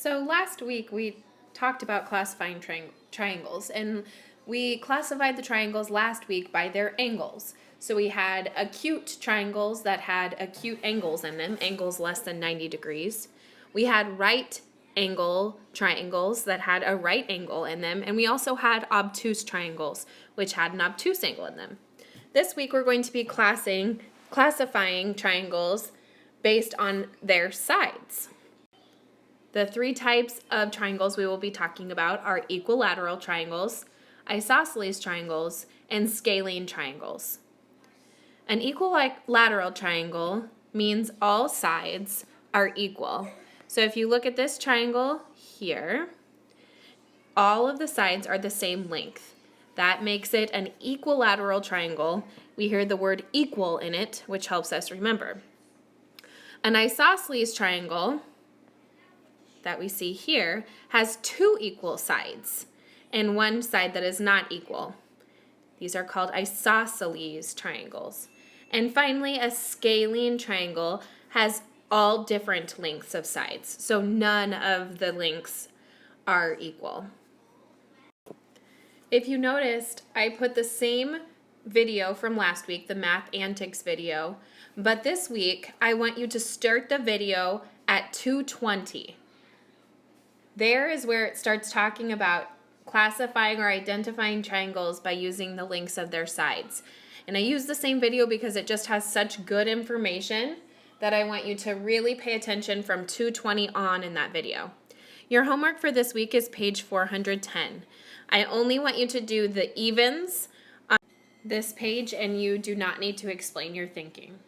So last week we talked about classifying triangles, and we classified the triangles last week by their angles. So we had acute triangles that had acute angles in them, angles less than 90 degrees. We had right angle triangles that had a right angle in them, and we also had obtuse triangles, which had an obtuse angle in them. This week we're going to be classifying triangles based on their sides. The three types of triangles we will be talking about are equilateral triangles, isosceles triangles, and scalene triangles. An equilateral triangle means all sides are equal. So if you look at this triangle here, all of the sides are the same length. That makes it an equilateral triangle. We hear the word equal in it, which helps us remember. An isosceles triangle that we see here has two equal sides and one side that is not equal. These are called isosceles triangles. And finally, a scalene triangle has all different lengths of sides, so none of the lengths are equal. If you noticed, I put the same video from last week, the math antics video, but this week I want you to start the video at 2:20. There is where it starts talking about classifying or identifying triangles by using the lengths of their sides. And I use the same video because it just has such good information that I want you to really pay attention from 2:20 on in that video. Your homework for this week is page 410. I only want you to do the evens on this page, and you do not need to explain your thinking.